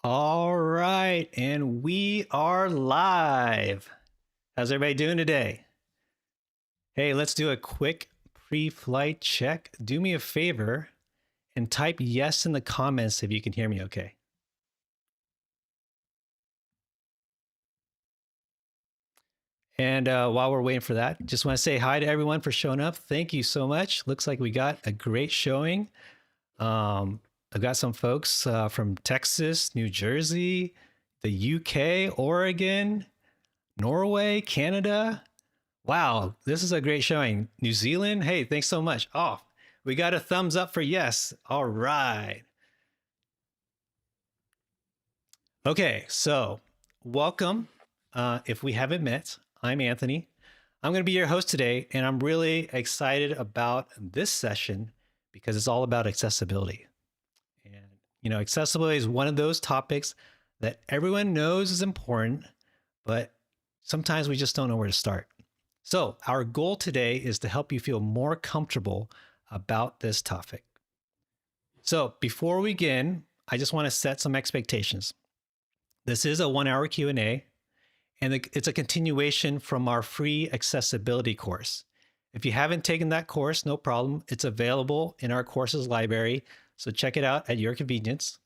All right, and we are live. How's everybody doing today? Hey, let's do a quick pre-flight check. Do me a favor and type yes in the comments if you can hear me okay. And while we're waiting for that, just want to say hi to everyone for showing up. Thank you so much. Looks like we got a great showing. I've got some folks from Texas, New Jersey, the UK, Oregon, Norway, Canada. Wow, this is a great showing. New Zealand, hey, thanks so much. Oh, we got a thumbs up for yes. All right. Okay, so welcome. If we haven't met, I'm Anthony. I'm going to be your host today, and I'm really excited about this session because it's all about accessibility. And, accessibility is one of those topics that everyone knows is important, but sometimes we just don't know where to start. So our goal today is to help you feel more comfortable about this topic. So before we begin, I just want to set some expectations. This is a 1-hour Q&A, and it's a continuation from our free accessibility course. If you haven't taken that course, no problem. It's available in our courses library, so check it out at your convenience.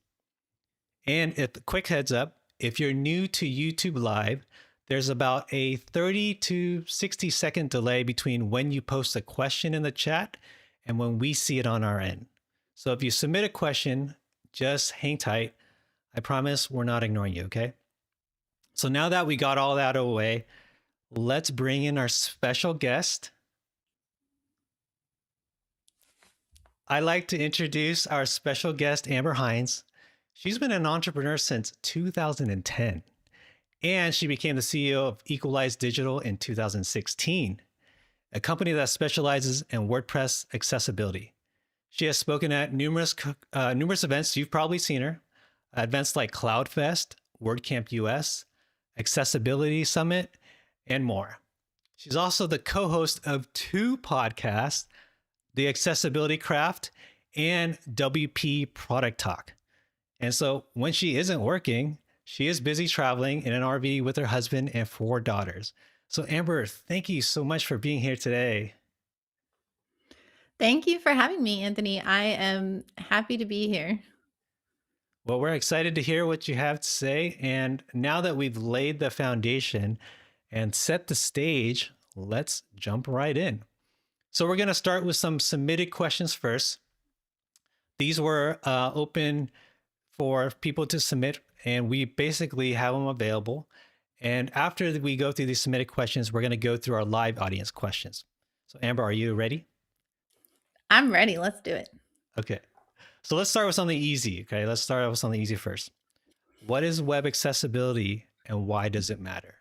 And quick heads up, if you're new to YouTube Live, there's about a 30 to 60 second delay between when you post a question in the chat and when we see it on our end. So if you submit a question, just hang tight. I promise we're not ignoring you, okay? So now that we got all that away, let's bring in our special guest. I'd like to introduce our special guest, Amber Hinds. She's been an entrepreneur since 2010. And she became the CEO of Equalize Digital in 2016, a company that specializes in WordPress accessibility. She has spoken at numerous events. You've probably seen her. Events like CloudFest, WordCamp US, Accessibility Summit, and more. She's also the co-host of 2 podcasts, The Accessibility Craft and WP Product Talk. And so when she isn't working, she is busy traveling in an RV with her husband and 4 daughters. So Amber, thank you so much for being here today. Thank you for having me, Anthony. I am happy to be here. Well, we're excited to hear what you have to say. And now that we've laid the foundation and set the stage, let's jump right in. So we're going to start with some submitted questions first. These were open for people to submit, and we basically have them available. And after we go through these submitted questions, we're going to go through our live audience questions. So Amber, are you ready? I'm ready. Let's do it. Okay. So let's start with something easy. Okay. Let's start with something easy first. What is web accessibility and why does it matter?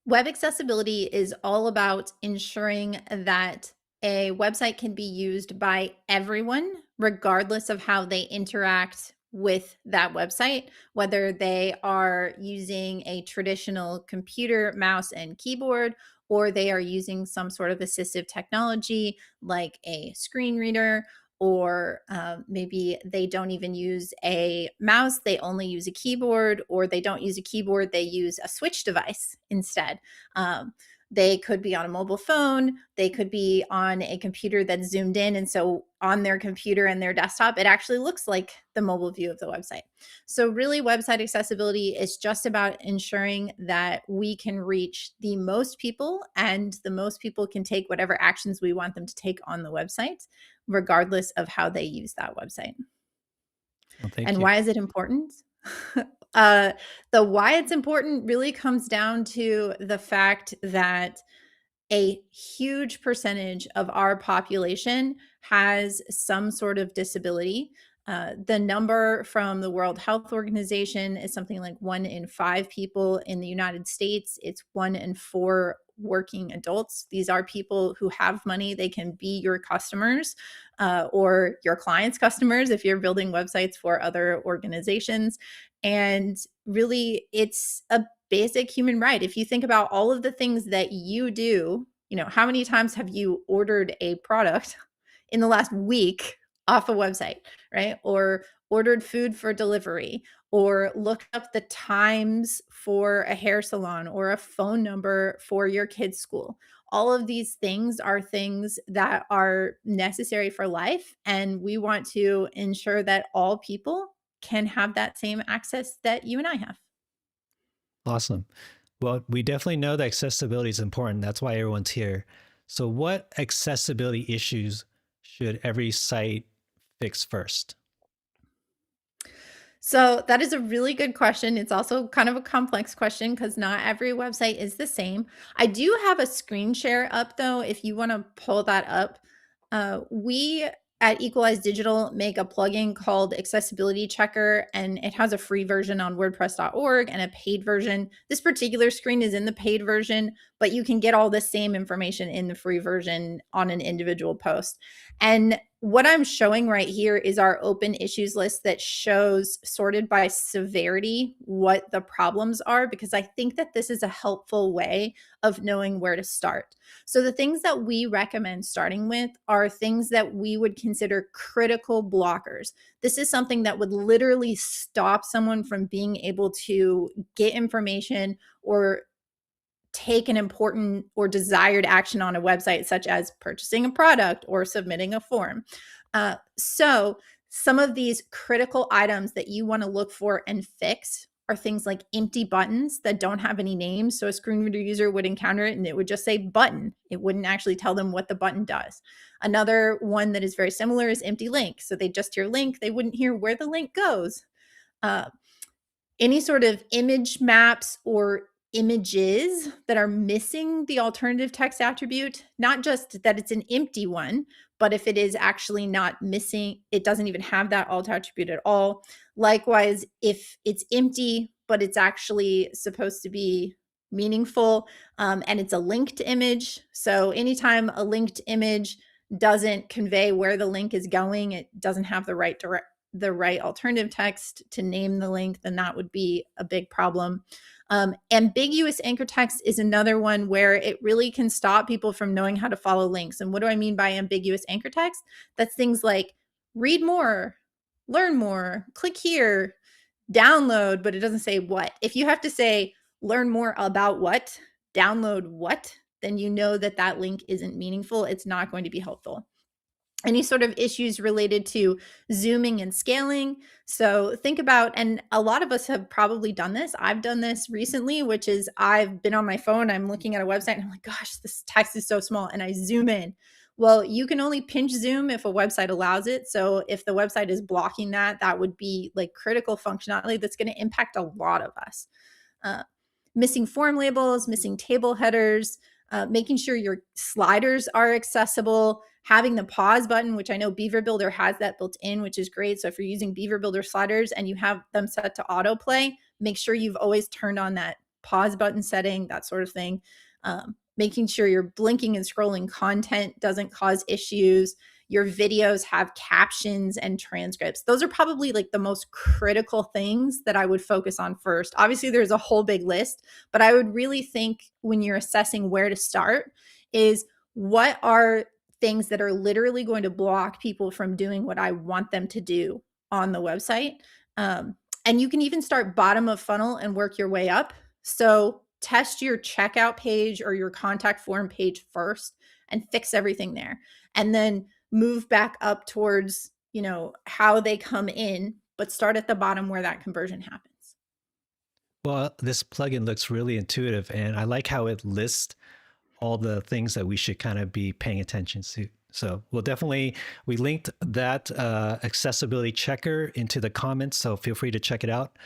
Web accessibility is all about ensuring that a website can be used by everyone, regardless of how they interact with that website, whether they are using a traditional computer, mouse, and keyboard, or they are using some sort of assistive technology like a screen reader, or maybe they don't even use a mouse, they only use a keyboard, or they don't use a keyboard, they use a switch device instead. They could be on a mobile phone, they could be on a computer that's zoomed in. And so on their computer and their desktop, it actually looks like the mobile view of the website. So, really, website accessibility is just about ensuring that we can reach the most people and the most people can take whatever actions we want them to take on the website, regardless of how they use that website. Well, thank And you. why is it important? The why it's important really comes down to the fact that a huge percentage of our population has some sort of disability. The number from the World Health Organization is something like 1 in 5 people in the United States. It's 1 in 4 working adults. These are people who have money. They can be your customers or your clients' customers if you're building websites for other organizations. And really, it's a basic human right. If you think about all of the things that you do, how many times have you ordered a product in the last week off a website, right? Or ordered food for delivery, or looked up the times for a hair salon or a phone number for your kid's school. All of these things are things that are necessary for life. And we want to ensure that all people can have that same access that you and I have. Awesome. Well, we definitely know that accessibility is important. That's why everyone's here. So, what accessibility issues should every site fix first? So that is a really good question. It's also kind of a complex question because not every website is the same. I do have a screen share up though, if you want to pull that up. We at Equalize Digital make a plugin called Accessibility Checker, and it has a free version on WordPress.org and a paid version. This particular screen is in the paid version, but you can get all the same information in the free version on an individual post. And what I'm showing right here is our open issues list that shows sorted by severity what the problems are, because I think that this is a helpful way of knowing where to start. So the things that we recommend starting with are things that we would consider critical blockers. This is something that would literally stop someone from being able to get information or take an important or desired action on a website, such as purchasing a product or submitting a form. So some of these critical items that you want to look for and fix are things like empty buttons that don't have any names. So a screen reader user would encounter it and it would just say button. It wouldn't actually tell them what the button does. Another one that is very similar is empty link. So they just hear link, they wouldn't hear where the link goes. Uh, any sort of image maps or images that are missing the alternative text attribute, not just that it's an empty one, but if it is actually not missing, it doesn't even have that alt attribute at all. Likewise, if it's empty, but it's actually supposed to be meaningful, and it's a linked image. So anytime a linked image doesn't convey where the link is going, it doesn't have the right alternative text to name the link, then that would be a big problem. Ambiguous anchor text is another one where it really can stop people from knowing how to follow links. And what do I mean by ambiguous anchor text? That's things like read more, learn more, click here, download, but it doesn't say what. If you have to say learn more about what, download what, then you know that that link isn't meaningful. It's not going to be helpful. Any sort of issues related to zooming and scaling. So think about, and a lot of us have probably done this. I've done this recently, which is I've been on my phone, I'm looking at a website and I'm like, gosh, this text is so small, and I zoom in. Well, you can only pinch zoom if a website allows it. So if the website is blocking that, that would be like critical functionality that's going to impact a lot of us. Uh, Missing form labels, missing table headers, making sure your sliders are accessible, having the pause button, which I know Beaver Builder has that built in, which is great. So if you're using Beaver Builder sliders and you have them set to autoplay, make sure you've always turned on that pause button setting, that sort of thing. Making sure your blinking and scrolling content doesn't cause issues. Your videos have captions and transcripts. Those are probably like the most critical things that I would focus on first. Obviously, there's a whole big list, but I would really think when you're assessing where to start is what are things that are literally going to block people from doing what I want them to do on the website. And you can even start bottom of funnel and work your way up. So test your checkout page or your contact form page first and fix everything there. And then move back up towards, how they come in, but start at the bottom where that conversion happens. Well, this plugin looks really intuitive, and I like how it lists all the things that we should kind of be paying attention to. So we linked that accessibility checker into the comments, so feel free to check it out.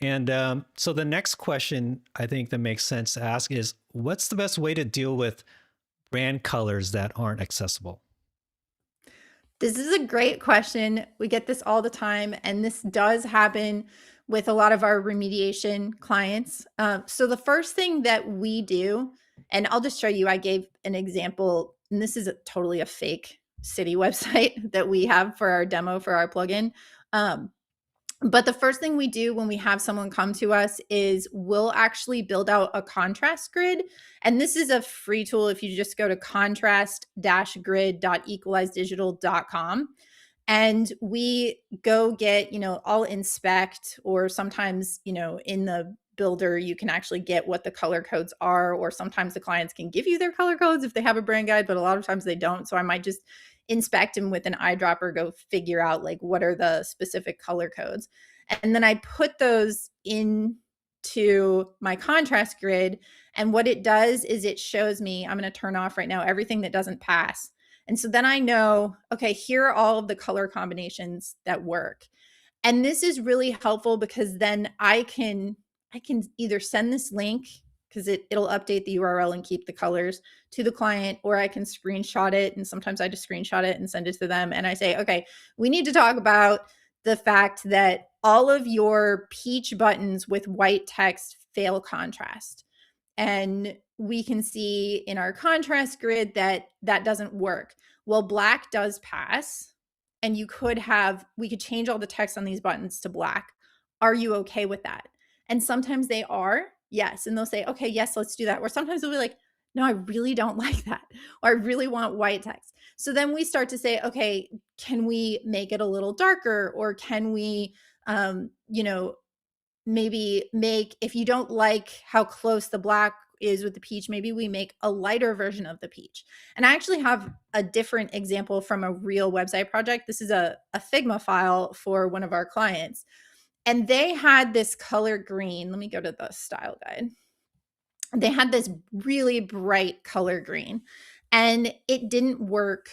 And so the next question I think that makes sense to ask is, what's the best way to deal with brand colors that aren't accessible? This is a great question. We get this all the time, and this does happen with a lot of our remediation clients. So the first thing that we do, and I'll just show you, I gave an example, and this is totally a fake city website that we have for our demo for our plugin. But the first thing we do when we have someone come to us is we'll actually build out a contrast grid. And this is a free tool if you just go to contrast-grid.equalizedigital.com. And we go get, I'll inspect, or sometimes, in the builder, you can actually get what the color codes are, or sometimes the clients can give you their color codes if they have a brand guide, but a lot of times they don't. So I might just inspect and with an eyedropper go figure out like what are the specific color codes. And then I put those into my contrast grid. And what it does is it shows me, I'm going to turn off right now everything that doesn't pass. And so then I know, okay, here are all of the color combinations that work. And this is really helpful because then I can either send this link, because it'll update the URL and keep the colors, to the client, or I can screenshot it. And sometimes I just screenshot it and send it to them. And I say, okay, we need to talk about the fact that all of your peach buttons with white text fail contrast. And we can see in our contrast grid that doesn't work. Well, black does pass. And we could change all the text on these buttons to black. Are you okay with that? And sometimes they are, yes. And they'll say, okay, yes, let's do that. Or sometimes they'll be like, no, I really don't like that. Or I really want white text. So then we start to say, okay, can we make it a little darker? Or can we, maybe if you don't like how close the black is with the peach, maybe we make a lighter version of the peach. And I actually have a different example from a real website project. This is a Figma file for one of our clients. And they had this color green. Let me go to the style guide. They had this really bright color green, and it didn't work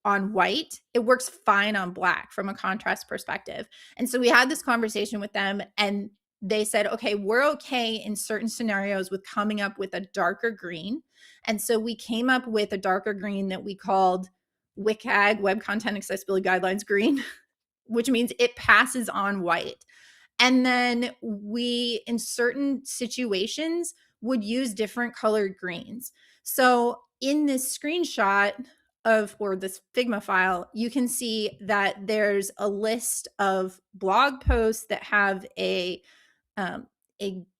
on white. It works fine on black from a contrast perspective. And so we had this conversation with them, and they said, okay, we're okay in certain scenarios with coming up with a darker green. And so we came up with a darker green that we called WCAG, Web Content Accessibility Guidelines green, which means it passes on white. And then we, in certain situations, would use different colored greens. So in this screenshot or this Figma file, you can see that there's a list of blog posts that have a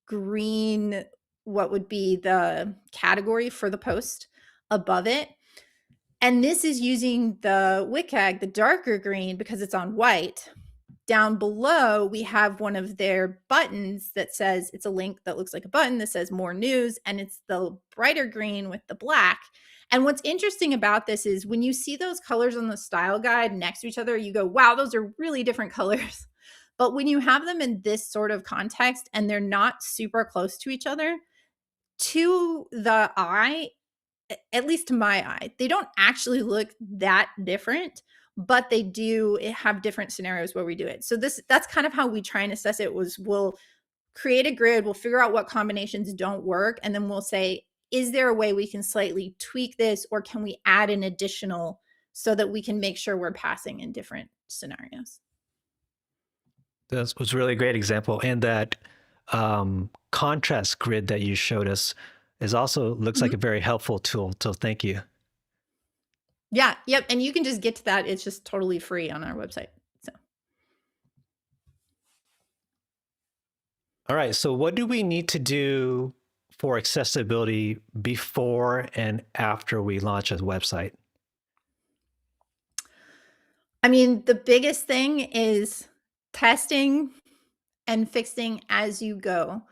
green, what would be the category for the post above it. And this is using the WCAG, the darker green, because it's on white. Down below, we have one of their buttons that says, it's a link that looks like a button that says more news, and it's the brighter green with the black. And what's interesting about this is when you see those colors on the style guide next to each other, you go, wow, those are really different colors. But when you have them in this sort of context and they're not super close to each other, to the eye, at least to my eye, they don't actually look that different, but they do have different scenarios where we do it. So that's kind of how we try and assess it. We'll create a grid, we'll figure out what combinations don't work, and then we'll say, is there a way we can slightly tweak this, or can we add an additional so that we can make sure we're passing in different scenarios? That was a really great example. And that contrast grid that you showed us looks like a very helpful tool. So thank you. Yeah. Yep. And you can just get to that. It's just totally free on our website. So. All right. So what do we need to do for accessibility before and after we launch a website? I mean, the biggest thing is testing and fixing as you go.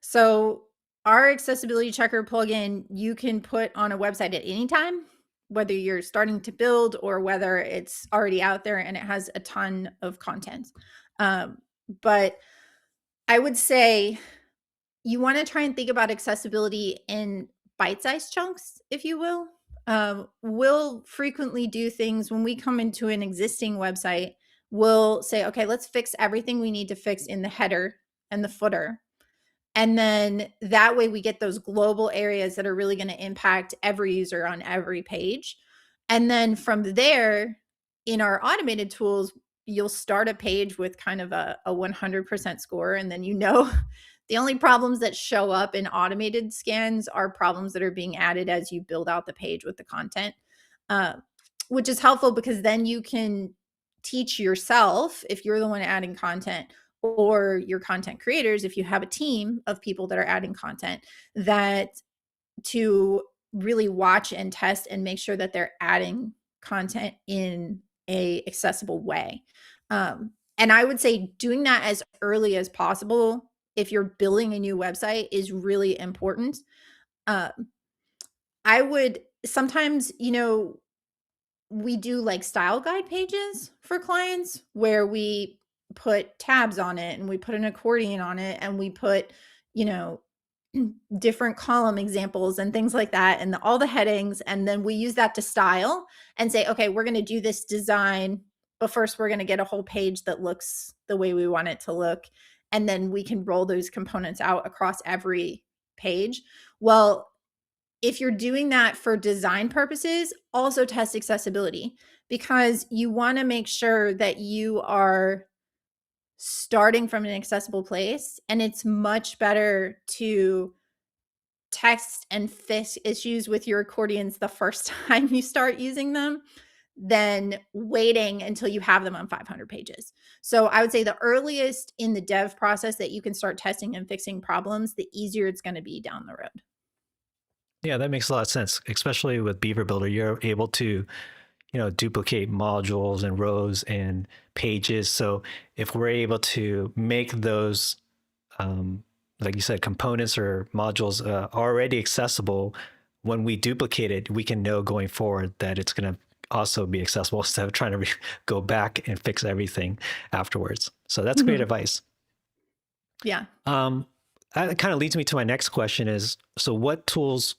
So our accessibility checker plugin, you can put on a website at any time, whether you're starting to build or whether it's already out there and it has a ton of content. But I would say you want to try and think about accessibility in bite-sized chunks, if you will. We'll frequently do things when we come into an existing website. We'll say, okay, let's fix everything we need to fix in the header and the footer. And then that way we get those global areas that are really going to impact every user on every page. And then from there, in our automated tools, you'll start a page with kind of a 100% score. And then the only problems that show up in automated scans are problems that are being added as you build out the page with the content, which is helpful because then you can teach yourself, if you're the one adding content, or your content creators, if you have a team of people that are adding content, that to really watch and test and make sure that they're adding content in a accessible way. And I would say doing that as early as possible if you're building a new website is really important. Um, I would sometimes, we do like style guide pages for clients where we put tabs on it and we put an accordion on it and we put, you know, different column examples and things like that and all the headings. And then we use that to style and say, okay, we're going to do this design, but first we're going to get a whole page that looks the way we want it to look. And then we can roll those components out across every page. Well, if you're doing that for design purposes, also test accessibility, because you want to make sure that you are starting from an accessible place. And it's much better to test and fix issues with your accordions the first time you start using them than waiting until you have them on 500 pages. So I would say the earliest in the dev process that you can start testing and fixing problems, the easier it's going to be down the road. Yeah, that makes a lot of sense, especially with Beaver Builder. You're able to, duplicate modules and rows and pages. So if we're able to make those, like you said, components or modules already accessible, when we duplicate it, we can know going forward that it's going to also be accessible instead of trying to go back and fix everything afterwards. So that's great advice. Yeah. That kind of leads me to my next question is, so what tools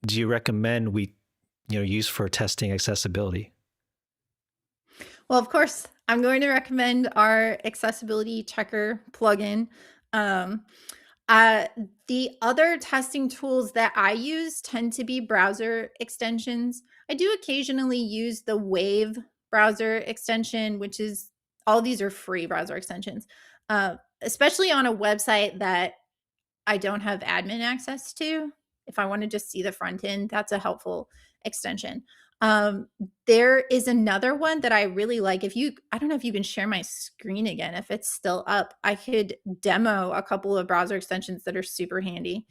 do you recommend we use for testing accessibility? Well, of course, I'm going to recommend our accessibility checker plugin. Um, the other testing tools that I use tend to be browser extensions. I do occasionally use the Wave browser extension, which is all these are free browser extensions, especially on a website that I don't have admin access to. If I want to just see the front end, that's a helpful extension. There is another one that I really like. I don't know if you can share my screen again, if it's still up, I could demo a couple of browser extensions that are super handy.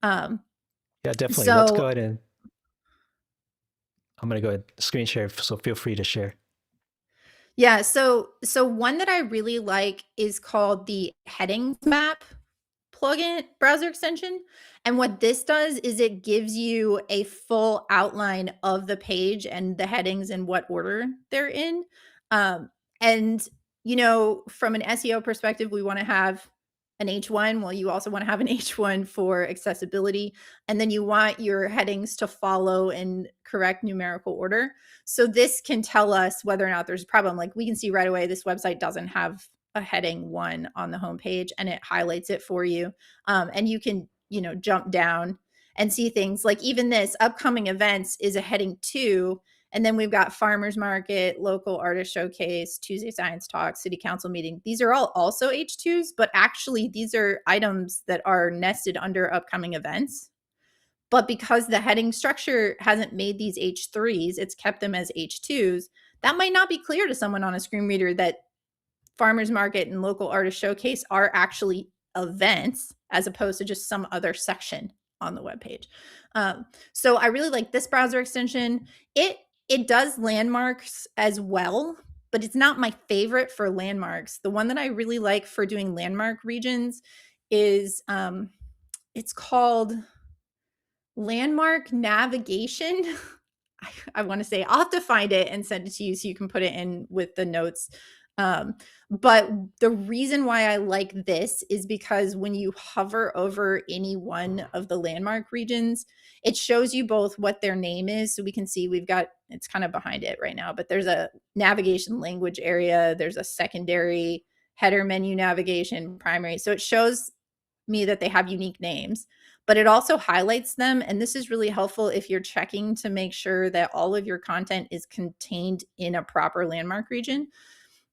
Yeah, definitely. Let's So go ahead and I'm going to go ahead and screen share. So feel free to share. yeah, so one that I really like is called the Headings Map plugin browser extension. And what this does is it gives you a full outline of the page and the headings and what order they're in. And, from an SEO perspective, we want to have an H1. Well, you also want to have an H1 for accessibility. And then you want your headings to follow in correct numerical order. So this can tell us whether or not there's a problem. Like we can see right away, this website doesn't have a heading 1 on the homepage, and it highlights it for you. And you can, jump down and see things like even this upcoming events is a heading 2. And then we've got farmers market, local artist showcase, Tuesday science talk, city council meeting. These are all also H2s, but actually these are items that are nested under upcoming events. But because the heading structure hasn't made these H3s, it's kept them as H2s. That might not be clear to someone on a screen reader that farmers market and local artist showcase are actually events as opposed to just some other section on the webpage. So I really like this browser extension. It does landmarks as well, but it's not my favorite for landmarks. The one that I really like for doing landmark regions is it's called Landmark Navigation. I want to say I'll have to find it and send it to you so you can put it in with the notes. But the reason why I like this is because when you hover over any one of the landmark regions, it shows you both what their name is. So we can see it's kind of behind it right now, but there's a navigation language area. There's a secondary header menu navigation, primary. So it shows me that they have unique names, but it also highlights them. And this is really helpful if you're checking to make sure that all of your content is contained in a proper landmark region.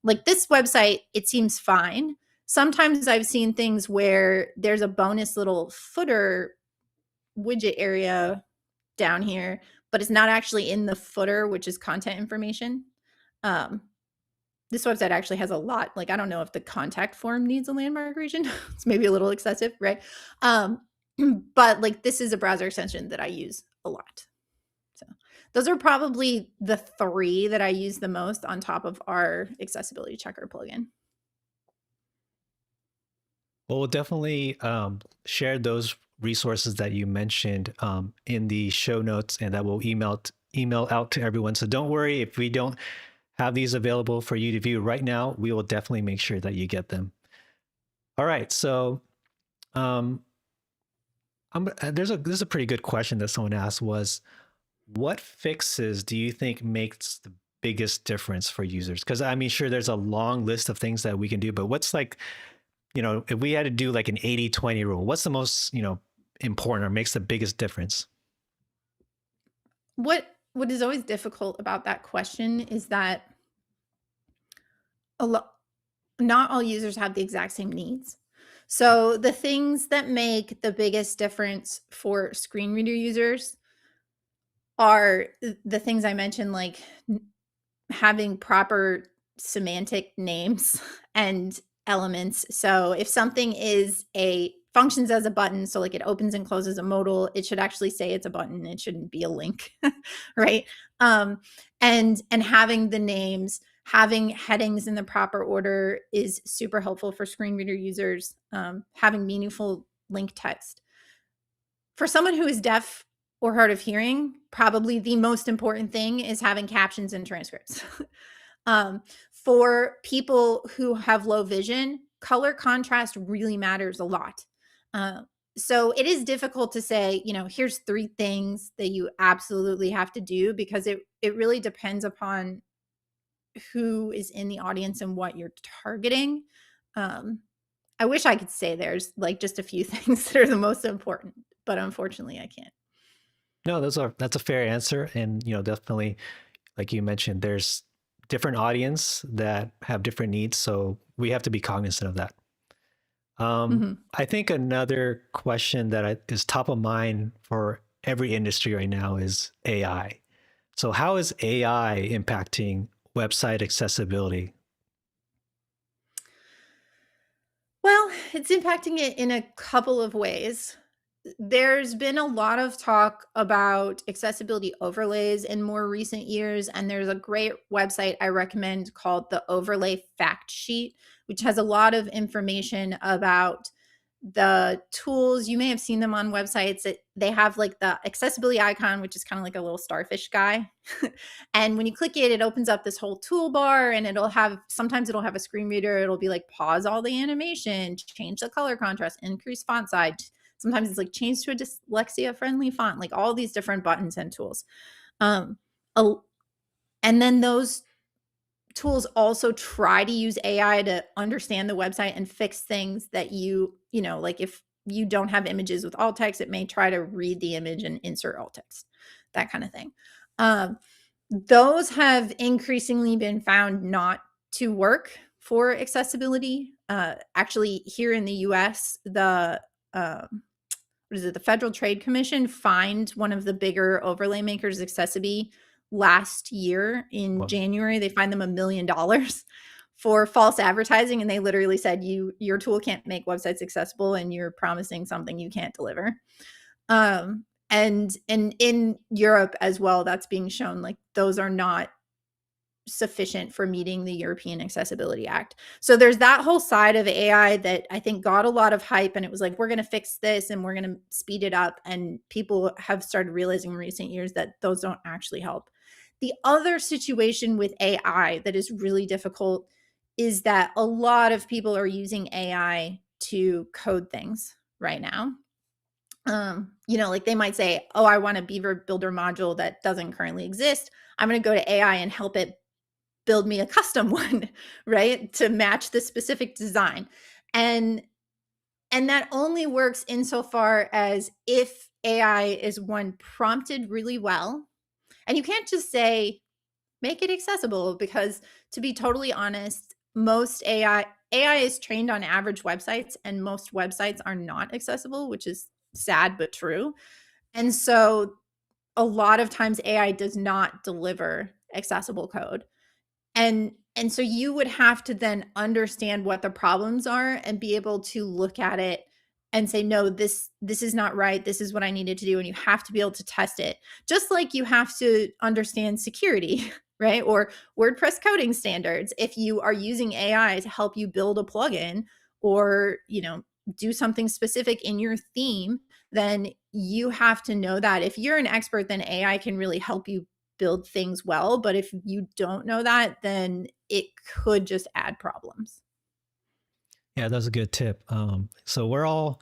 Like this website, it seems fine. Sometimes I've seen things where there's a bonus little footer widget area down here, but it's not actually in the footer, which is content information. this website actually has a lot. Like, I don't know if the contact form needs a landmark region. It's maybe a little excessive, right? But like, this is a browser extension that I use a lot. So those are probably the three that I use the most on top of our accessibility checker plugin. Well, we'll definitely share those resources that you mentioned in the show notes, and that will email out to everyone. So don't worry if we don't have these available for you to view right now. We will definitely make sure that you get them. All right. So um, this is a pretty good question that someone asked was, what fixes do you think makes the biggest difference for users? Because I mean, sure, there's a long list of things that we can do, but what's like, if we had to do like an 80-20 rule, what's the most, important or makes the biggest difference? What is always difficult about that question is that not all users have the exact same needs. So the things that make the biggest difference for screen reader users are the things I mentioned, like having proper semantic names and elements. So if something functions as a button, so like it opens and closes a modal, it should actually say it's a button. It shouldn't be a link, right? And having the names, having headings in the proper order is super helpful for screen reader users. Having meaningful link text. For someone who is deaf or hard of hearing, probably the most important thing is having captions and transcripts. For people who have low vision, color contrast really matters a lot. So it is difficult to say, here's 3 things that you absolutely have to do, because it really depends upon who is in the audience and what you're targeting. I wish I could say there's like just a few things that are the most important, but unfortunately I can't. No, that's a fair answer. And, definitely, like you mentioned, there's different audience that have different needs. So we have to be cognizant of that. I think another question that is top of mind for every industry right now is AI. So how is AI impacting website accessibility? Well, it's impacting it in a couple of ways. There's been a lot of talk about accessibility overlays in more recent years, and there's a great website I recommend called the Overlay Fact Sheet, which has a lot of information about the tools. You may have seen them on websites. They have like the accessibility icon, which is kind of like a little starfish guy. And when you click it, it opens up this whole toolbar, and sometimes it'll have a screen reader. It'll be like pause all the animation, change the color contrast, increase font size. Sometimes it's like change to a dyslexia friendly font, like all these different buttons and tools. And then those tools also try to use AI to understand the website and fix things that like if you don't have images with alt text, it may try to read the image and insert alt text, that kind of thing. Those have increasingly been found not to work for accessibility. Actually, here in the US, the Federal Trade Commission fined one of the bigger overlay makers, Accessibility, last year in January. They fined them $1 million for false advertising, and they literally said, your tool can't make websites accessible, and you're promising something you can't deliver. And in Europe as well, that's being shown, like those are not sufficient for meeting the European Accessibility Act. So there's that whole side of AI that I think got a lot of hype, and it was like, we're going to fix this and we're going to speed it up. And people have started realizing in recent years that those don't actually help. The other situation with AI that is really difficult is that a lot of people are using AI to code things right now. Like they might say, oh, I want a Beaver Builder module that doesn't currently exist. I'm going to go to AI and help it build me a custom one, right, to match the specific design. And that only works insofar as if AI is one prompted really well. And you can't just say, make it accessible, because to be totally honest, most AI is trained on average websites, and most websites are not accessible, which is sad but true. And so a lot of times AI does not deliver accessible code. And so you would have to then understand what the problems are and be able to look at it and say, no, this is not right. This is what I needed to do. And you have to be able to test it. Just like you have to understand security, right? Or WordPress coding standards. If you are using AI to help you build a plugin or, do something specific in your theme, then you have to know that. If you're an expert, then AI can really help you build things well. But if you don't know that, then it could just add problems. Yeah, that's a good tip. So we're all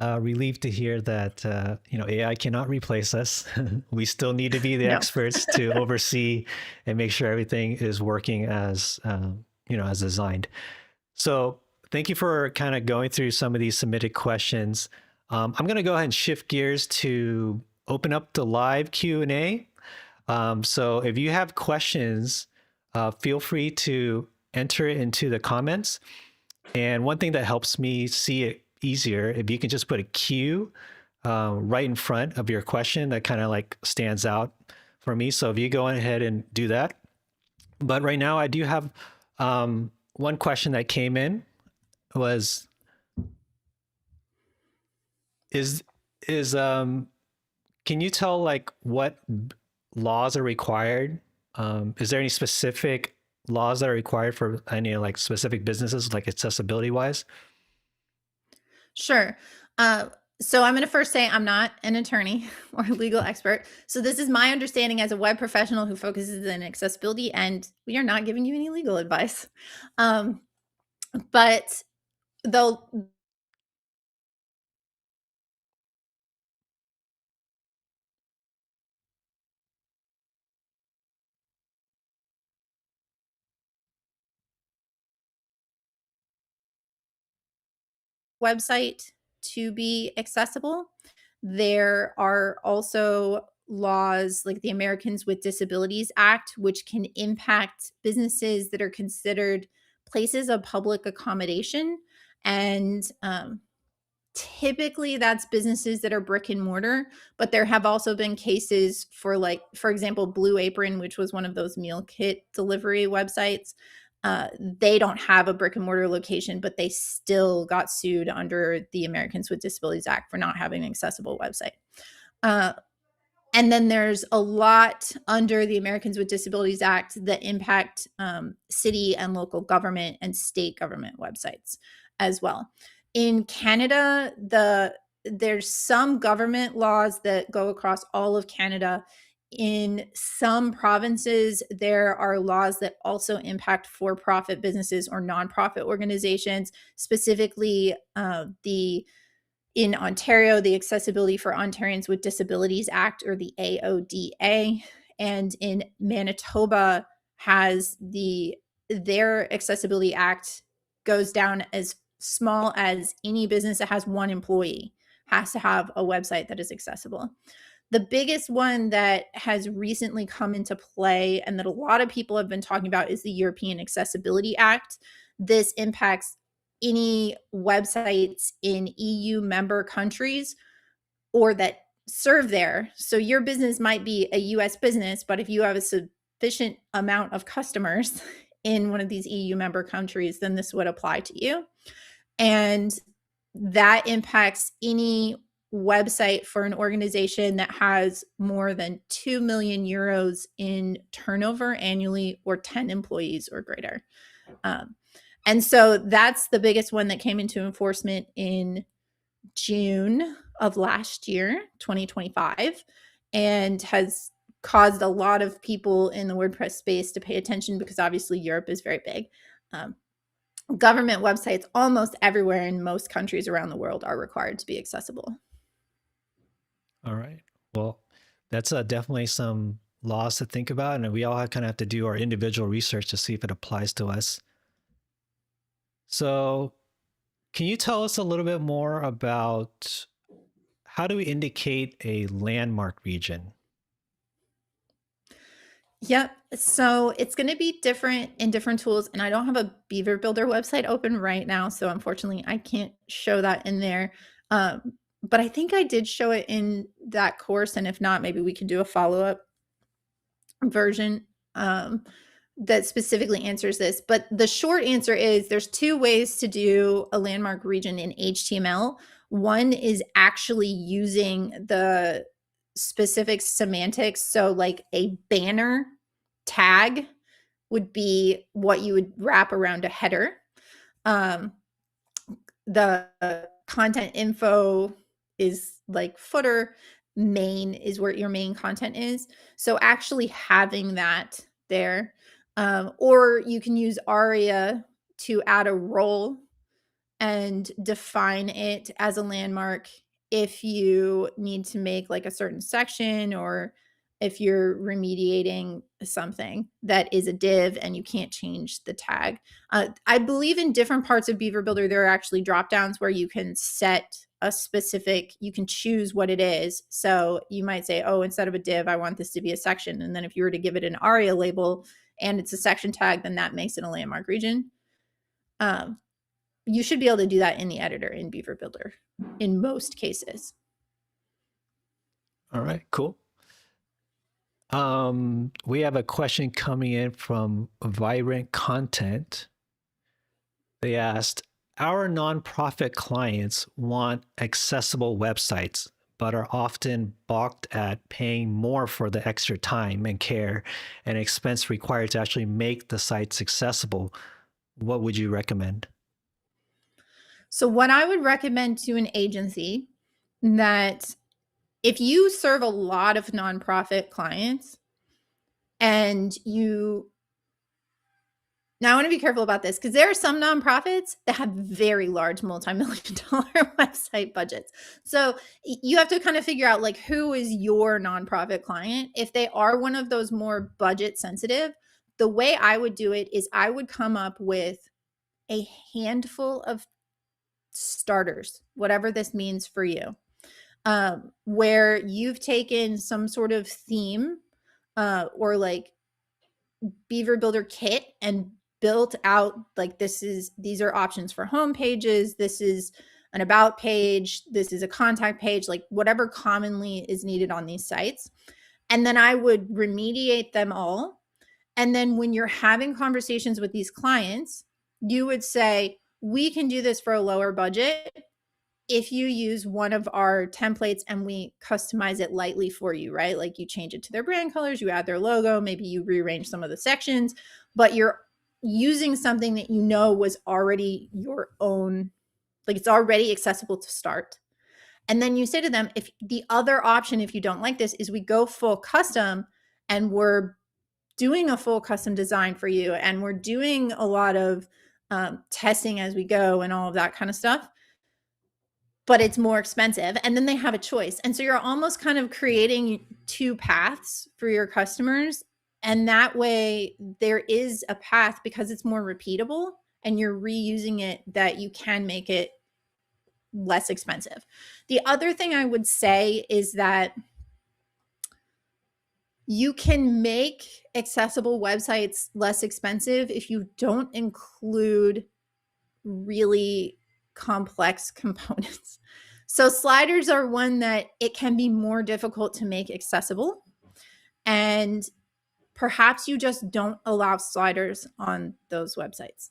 relieved to hear that AI cannot replace us. We still need to be the No. experts to oversee and make sure everything is working as designed. So thank you for kind of going through some of these submitted questions. I'm going to go ahead and shift gears to open up the live Q&A. So if you have questions, feel free to enter it into the comments. And one thing that helps me see it easier, if you can just put a Q right in front of your question, that kind of like stands out for me. So if you go ahead and do that. But right now I do have one question that came in was, is can you tell like what laws are required? Is there any specific laws that are required for any like specific businesses, like accessibility wise? Sure. So I'm going to first say I'm not an attorney or a legal expert. So this is my understanding as a web professional who focuses on accessibility, and we are not giving you any legal advice. But the website to be accessible, there are also laws like the Americans with Disabilities Act, which can impact businesses that are considered places of public accommodation. And typically that's businesses that are brick and mortar, but there have also been cases for, like, for example, Blue Apron, which was one of those meal kit delivery websites. They don't have a brick and mortar location, but they still got sued under the Americans with Disabilities Act for not having an accessible website. Uh, and then there's a lot under the Americans with Disabilities Act that impact city and local government and state government websites as well. In Canada, there's some government laws that go across all of Canada. In some provinces, there are laws that also impact for-profit businesses or nonprofit organizations, specifically in Ontario, the Accessibility for Ontarians with Disabilities Act, or the AODA, and in Manitoba has their Accessibility Act goes down as small as any business that has one employee has to have a website that is accessible. The biggest one that has recently come into play and that a lot of people have been talking about is the European Accessibility Act. This impacts any websites in EU member countries or that serve there. So your business might be a US business, but if you have a sufficient amount of customers in one of these EU member countries, then this would apply to you. And that impacts any website for an organization that has more than 2 million euros in turnover annually or 10 employees or greater. And so that's the biggest one that came into enforcement in June of last year, 2025, and has caused a lot of people in the WordPress space to pay attention because obviously Europe is very big. Government websites almost everywhere in most countries around the world are required to be accessible. All right. Well, that's definitely some laws to think about, and we all kind of have to do our individual research to see if it applies to us. So, can you tell us a little bit more about how do we indicate a landmark region? Yep. So it's going to be different in different tools. And I don't have a Beaver Builder website open right now. So unfortunately, I can't show that in there. But I think I did show it in that course. And if not, maybe we can do a follow up version. that specifically answers this, but the short answer is there's two ways to do a landmark region in HTML. One is actually using the specific semantics. So like a banner tag would be what you would wrap around a header. The content info is like footer, main is where your main content is. So actually having that there, or you can use Aria to add a role and define it as a landmark if you need to make like a certain section, or if you're remediating something that is a div and you can't change the tag. I believe in different parts of Beaver Builder, there are actually drop downs where you can set a specific, you can choose what it is. So you might say, oh, instead of a div, I want this to be a section. And then if you were to give it an ARIA label and it's a section tag, then that makes it a landmark region. You should be able to do that in the editor in Beaver Builder in most cases. All right, cool. We have a question coming in from Vibrant Content. They asked, our nonprofit clients want accessible websites, but are often balked at paying more for the extra time and care and expense required to actually make the sites accessible. What would you recommend? So what I would recommend to an agency, that if you serve a lot of nonprofit clients and now I want to be careful about this because there are some nonprofits that have very large multi-million dollar website budgets. So you have to kind of figure out like who is your nonprofit client. If they are one of those more budget sensitive, the way I would do it is I would come up with a handful of starters, whatever this means for you, where you've taken some sort of theme or like Beaver Builder kit and built out like these are options for home pages, this is an about page, this is a contact page, like whatever commonly is needed on these sites. And then I would remediate them all. And then when you're having conversations with these clients, you would say, we can do this for a lower budget if you use one of our templates and we customize it lightly for you, right? Like you change it to their brand colors, you add their logo, maybe you rearrange some of the sections, but you're using something that you know was already your own, like it's already accessible to start. And then you say to them, if the other option, if you don't like this, is we go full custom and we're doing a full custom design for you and we're doing a lot of testing as we go and all of that kind of stuff, but it's more expensive. And then they have a choice. And so you're almost kind of creating two paths for your customers. And that way there is a path because it's more repeatable and you're reusing it, that you can make it less expensive. The other thing I would say is that you can make accessible websites less expensive if you don't include really complex components. So sliders are one that it can be more difficult to make accessible. And perhaps you just don't allow sliders on those websites.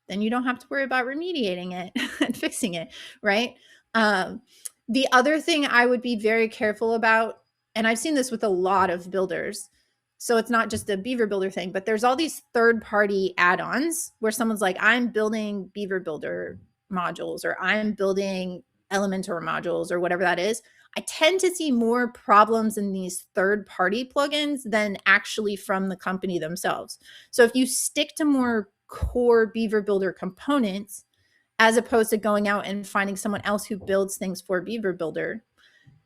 Then you don't have to worry about remediating it and fixing it, right? The other thing I would be very careful about, and I've seen this with a lot of builders, so it's not just a Beaver Builder thing, but there's all these third-party add-ons where someone's like, I'm building Beaver Builder modules, or I'm building Elementor modules, or whatever that is. I tend to see more problems in these third-party plugins than actually from the company themselves. So if you stick to more core Beaver Builder components, as opposed to going out and finding someone else who builds things for Beaver Builder,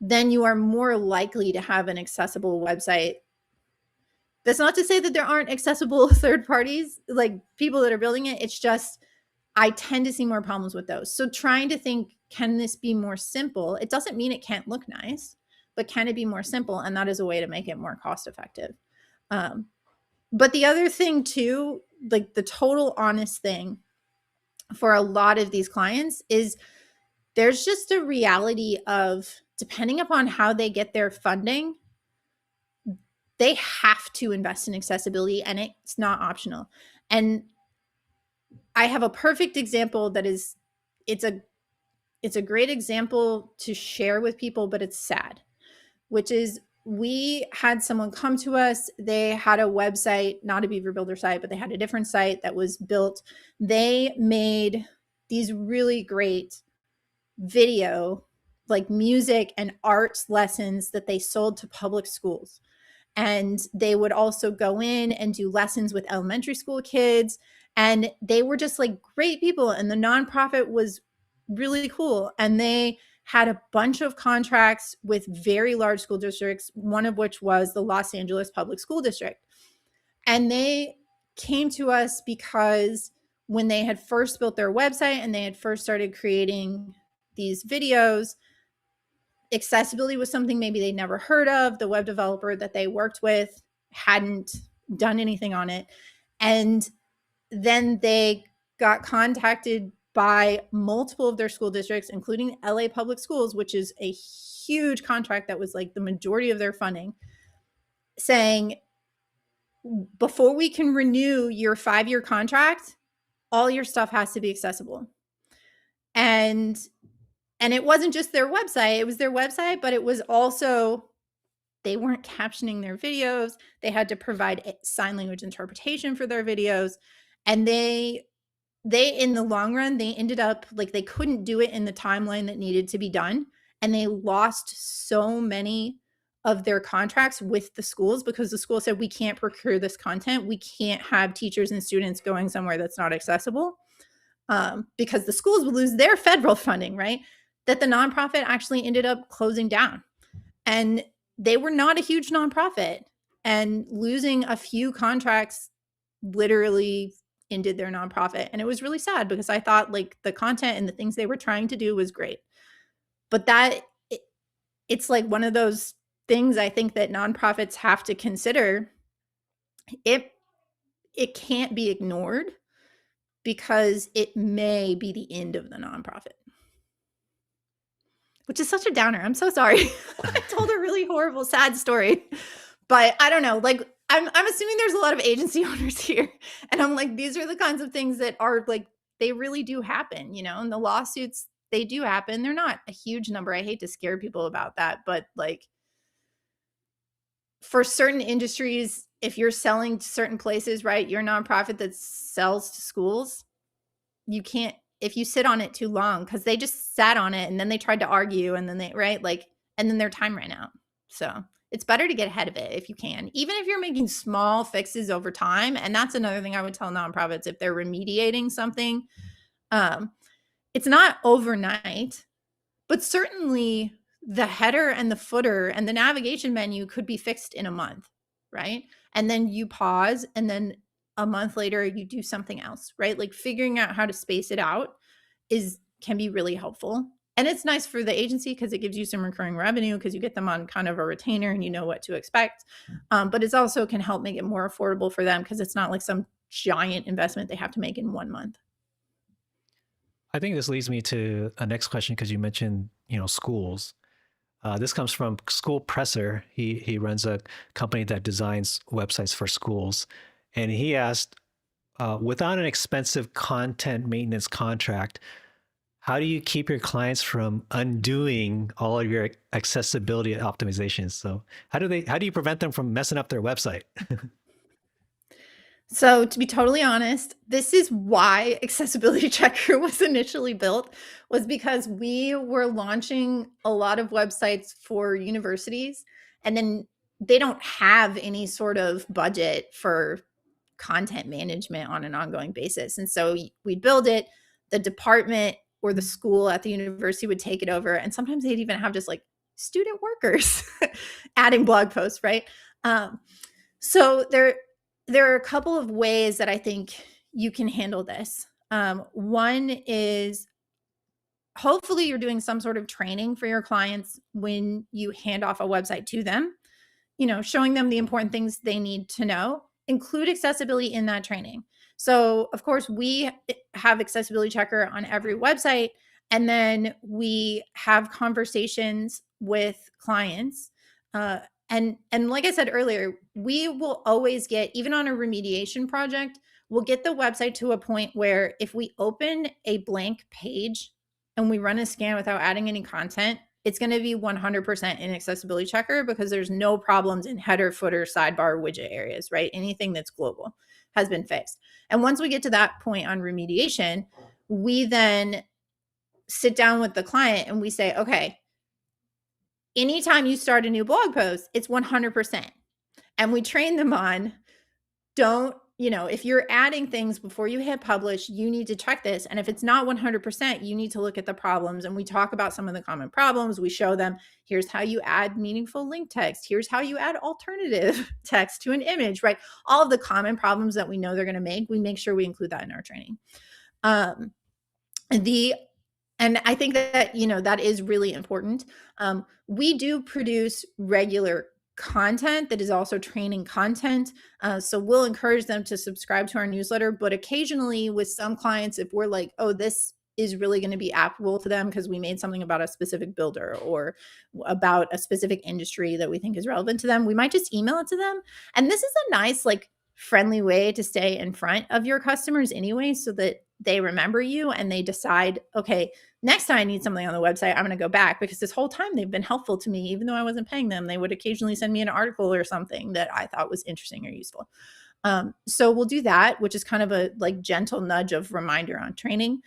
then you are more likely to have an accessible website. That's not to say that there aren't accessible third parties, like people that are building it. It's just, I tend to see more problems with those. So trying to think, can this be more simple? It doesn't mean it can't look nice, but can it be more simple? And that is a way to make it more cost effective. But the other thing too, like the total honest thing for a lot of these clients is there's just a reality of, depending upon how they get their funding, they have to invest in accessibility, and it's not optional. And I have a perfect example that is, it's a great example to share with people, but it's sad, which is we had someone come to us. They had a website, not a Beaver Builder site, but they had a different site that was built. They made these really great video, like music and arts lessons that they sold to public schools. And they would also go in and do lessons with elementary school kids. And they were just like great people. And the nonprofit was really cool. And they had a bunch of contracts with very large school districts, one of which was the Los Angeles Public School District. And they came to us because when they had first built their website and they had first started creating these videos, accessibility was something maybe they'd never heard of. The web developer that they worked with hadn't done anything on it. And then they got contacted by multiple of their school districts, including LA Public Schools, which is a huge contract that was like the majority of their funding, saying, before we can renew your 5-year contract, all your stuff has to be accessible. And it wasn't just their website, it was their website, but it was also, they weren't captioning their videos. They had to provide sign language interpretation for their videos. And they in the long run, they ended up like, they couldn't do it in the timeline that needed to be done. And they lost so many of their contracts with the schools because the school said, we can't procure this content. We can't have teachers and students going somewhere that's not accessible, because the schools would lose their federal funding, right? That the nonprofit actually ended up closing down. And they were not a huge nonprofit, and losing a few contracts literally ended their nonprofit. And it was really sad because I thought like the content and the things they were trying to do was great. But it's like one of those things I think that nonprofits have to consider. It can't be ignored because it may be the end of the nonprofit. Which is such a downer. I'm so sorry. I told a really horrible, sad story. But I don't know. Like, I'm assuming there's a lot of agency owners here. And I'm like, these are the kinds of things that are like, they really do happen, you know, and the lawsuits, they do happen. They're not a huge number. I hate to scare people about that. But like, for certain industries, if you're selling to certain places, right, you're a nonprofit that sells to schools, you can't, if you sit on it too long, because they just sat on it and then they tried to argue and then they, right, like, and then their time ran out. So it's better to get ahead of it if you can, even if you're making small fixes over time. And that's another thing I would tell nonprofits, if they're remediating something, it's not overnight, but certainly the header and the footer and the navigation menu could be fixed in a month, right? And then you pause, and then a month later you do something else, right? Like figuring out how to space it out can be really helpful. And it's nice for the agency because it gives you some recurring revenue because you get them on kind of a retainer and you know what to expect. But it also can help make it more affordable for them because it's not like some giant investment they have to make in 1 month. I think this leads me to a next question because you mentioned, schools. This comes from School Presser. He runs a company that designs websites for schools, and he asked, without an expensive content maintenance contract, how do you keep your clients from undoing all of your accessibility optimizations? So how do you prevent them from messing up their website? So to be totally honest, this is why Accessibility Checker was initially built, was because we were launching a lot of websites for universities, and then they don't have any sort of budget for content management on an ongoing basis. And so we'd build it, the department or the school at the university would take it over. And sometimes they'd even have just like student workers adding blog posts, right? So there are a couple of ways that I think you can handle this. One is hopefully you're doing some sort of training for your clients when you hand off a website to them, showing them the important things they need to know. Include accessibility in that training. So of course we have Accessibility Checker on every website, and then we have conversations with clients And like I said earlier, we will always get, even on a remediation project, we'll get the website to a point where if we open a blank page and we run a scan without adding any content, it's going to be 100% in accessibility checker, because there's no problems in header, footer, sidebar, widget areas, right? Anything that's global has been fixed. And once we get to that point on remediation, we then sit down with the client and we say, okay, anytime you start a new blog post, it's 100%. And we train them on, don't, if you're adding things before you hit publish, you need to check this. And if it's not 100%, you need to look at the problems. And we talk about some of the common problems. We show them, here's how you add meaningful link text. Here's how you add alternative text to an image, right? All of the common problems that we know they're going to make, we make sure we include that in our training. And I think that, that is really important. We do produce regular content that is also training content. So we'll encourage them to subscribe to our newsletter, but occasionally with some clients, if we're like, oh, this is really going to be applicable to them because we made something about a specific builder or about a specific industry that we think is relevant to them, we might just email it to them. And this is a nice, friendly way to stay in front of your customers anyway, so that they remember you and they decide, okay, next time I need something on the website, I'm going to go back, because this whole time they've been helpful to me. Even though I wasn't paying them, they would occasionally send me an article or something that I thought was interesting or useful. So we'll do that, which is kind of a gentle nudge of reminder on training.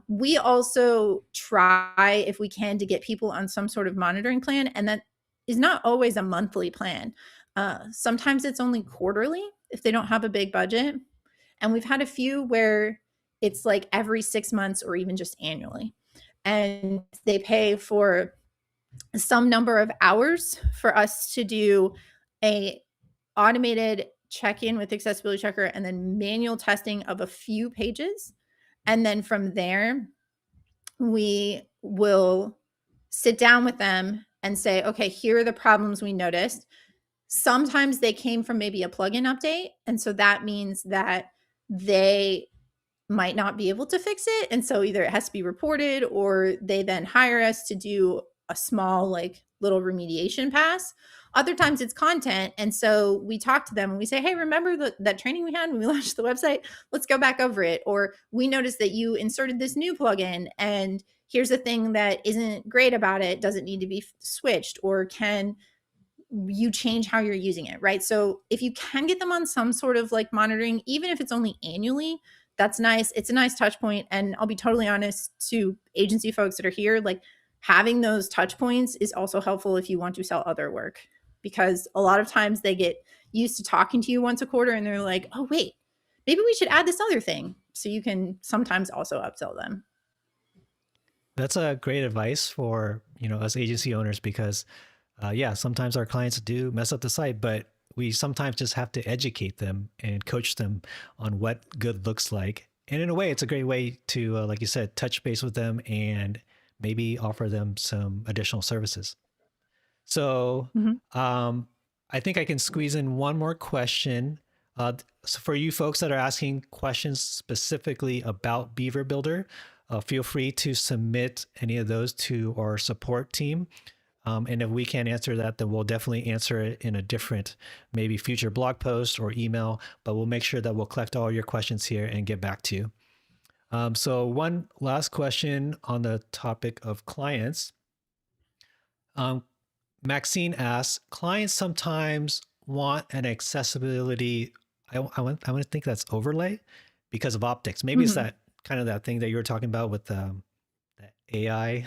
We also try, if we can, to get people on some sort of monitoring plan. And that is not always a monthly plan. Sometimes it's only quarterly if they don't have a big budget. And we've had a few where it's every 6 months or even just annually. And they pay for some number of hours for us to do a automated check-in with Accessibility Checker and then manual testing of a few pages. And then from there, we will sit down with them and say, okay, here are the problems we noticed. Sometimes they came from maybe a plugin update. And so that means that they might not be able to fix it. And so either it has to be reported, or they then hire us to do a small, little remediation pass. Other times it's content. And so we talk to them and we say, hey, remember that training we had when we launched the website? Let's go back over it. Or we noticed that you inserted this new plugin, and here's the thing that isn't great about it. Does it need to be switched? Or can you change how you're using it, right? So if you can get them on some sort of monitoring, even if it's only annually, that's nice. It's a nice touch point. And I'll be totally honest to agency folks that are here, having those touch points is also helpful if you want to sell other work, because a lot of times they get used to talking to you once a quarter and they're like, oh, wait, maybe we should add this other thing. So you can sometimes also upsell them. That's a great advice for, us agency owners, because sometimes our clients do mess up the site, but we sometimes just have to educate them and coach them on what good looks like. And in a way, it's a great way to, like you said, touch base with them and maybe offer them some additional services. So I think I can squeeze in one more question. So for you folks that are asking questions specifically about Beaver Builder, feel free to submit any of those to our support team. And if we can't answer that, then we'll definitely answer it in a different, maybe future blog post or email, but we'll make sure that we'll collect all your questions here and get back to you. So one last question on the topic of clients. Maxine asks, clients sometimes want an accessibility, I want to think that's overlay because of optics. Maybe it's that kind of that thing that you were talking about with that AI.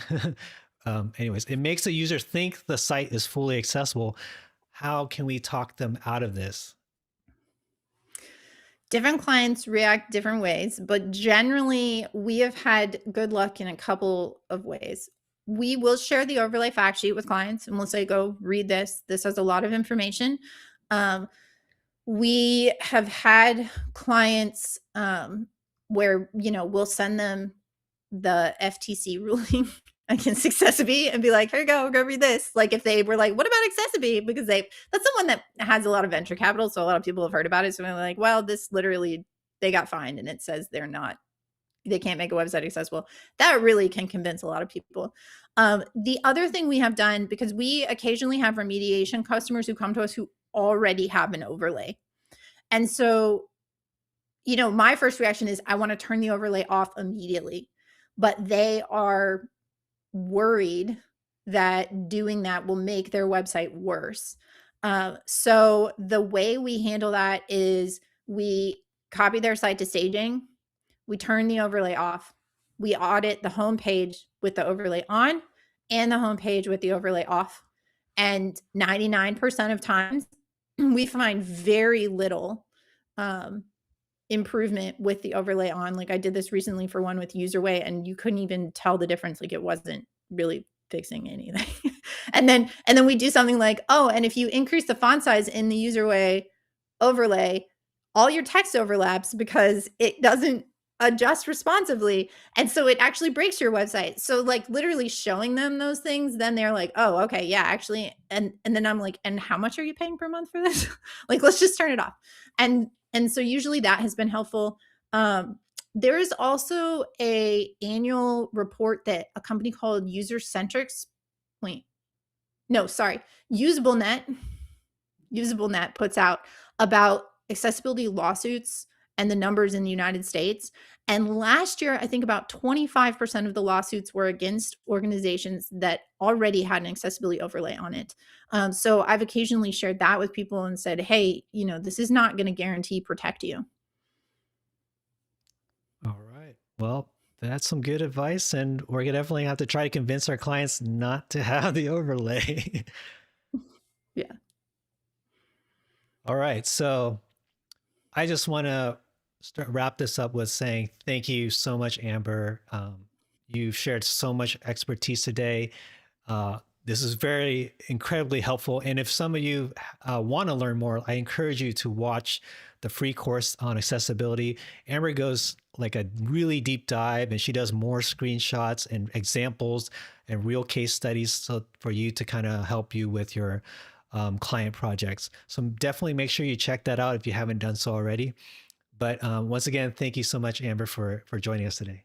Anyways, it makes the user think the site is fully accessible. How can we talk them out of this? Different clients react different ways, but generally we have had good luck in a couple of ways. We will share the overlay fact sheet with clients and we'll say, go read this. This has a lot of information. We have had clients where, we'll send them the FTC ruling against accessibility and be like, here you go read this. If they were like, what about accessibility? Because that's someone that has a lot of venture capital. So a lot of people have heard about it. So they're like, well, this literally, they got fined and it says they're not they can't make a website accessible. That really can convince a lot of people. The other thing we have done, because we occasionally have remediation customers who come to us who already have an overlay. And so, my first reaction is I want to turn the overlay off immediately, but they are worried that doing that will make their website worse. So the way we handle that is we copy their site to staging, we turn the overlay off, we audit the home page with the overlay on and the home page with the overlay off. And 99% of times we find very little improvement with the overlay on. Like I did this recently for one with Userway, and you couldn't even tell the difference. Like it wasn't really fixing anything. and then we do something like, oh, and if you increase the font size in the Userway overlay, all your text overlaps because it doesn't adjust responsively. And so it actually breaks your website. So like literally showing them those things, then they're like, oh, okay, yeah, actually. And then I'm like, and how much are you paying per month for this? Like, let's just turn it off. And so usually that has been helpful. There is also a annual report that a company called UsableNet puts out about accessibility lawsuits and the numbers in the United States. And last year, I think about 25% of the lawsuits were against organizations that already had an accessibility overlay on it. So I've occasionally shared that with people and said, hey, this is not going to guarantee protect you. All right. Well, that's some good advice, and we're gonna definitely have to try to convince our clients not to have the overlay. Yeah. All right. So I just want to wrap this up with saying thank you so much, Amber. You've shared so much expertise today. This is very incredibly helpful. And if some of you want to learn more, I encourage you to watch the free course on accessibility. Amber goes like a really deep dive, and she does more screenshots and examples and real case studies so for you to kind of help you with your client projects. So definitely make sure you check that out if you haven't done so already. But once again, thank you so much, Amber, for joining us today.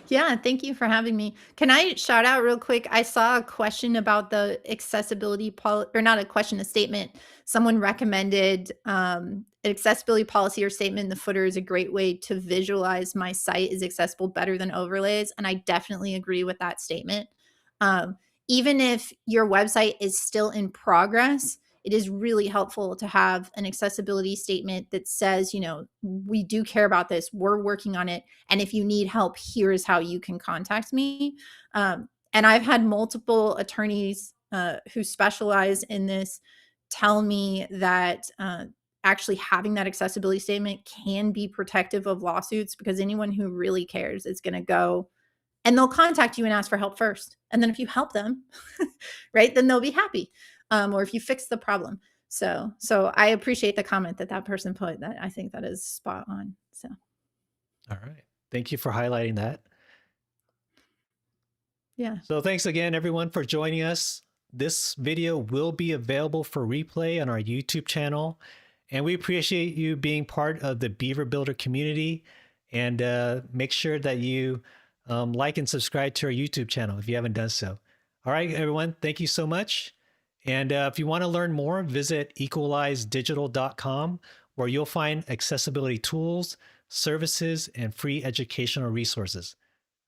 Yeah, thank you for having me. Can I shout out real quick? I saw a question about the accessibility or not a question, a statement. Someone recommended an accessibility policy or statement in the footer is a great way to visualize my site is accessible better than overlays. And I definitely agree with that statement. Even if your website is still in progress, it is really helpful to have an accessibility statement that says, we do care about this. We're working on it. And if you need help, here is how you can contact me. And I've had multiple attorneys who specialize in this tell me that actually having that accessibility statement can be protective of lawsuits, because anyone who really cares is going to go and they'll contact you and ask for help first. And then if you help them, right, then they'll be happy. Or if you fix the problem. So I appreciate the comment that person put. That I think that is spot on. So. All right. Thank you for highlighting that. Yeah. So thanks again, everyone, for joining us. This video will be available for replay on our YouTube channel. And we appreciate you being part of the Beaver Builder community. And make sure that you like and subscribe to our YouTube channel if you haven't done so. All right, everyone. Thank you so much. And if you want to learn more, visit equalizedigital.com, where you'll find accessibility tools, services, and free educational resources.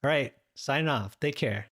All right, signing off. Take care.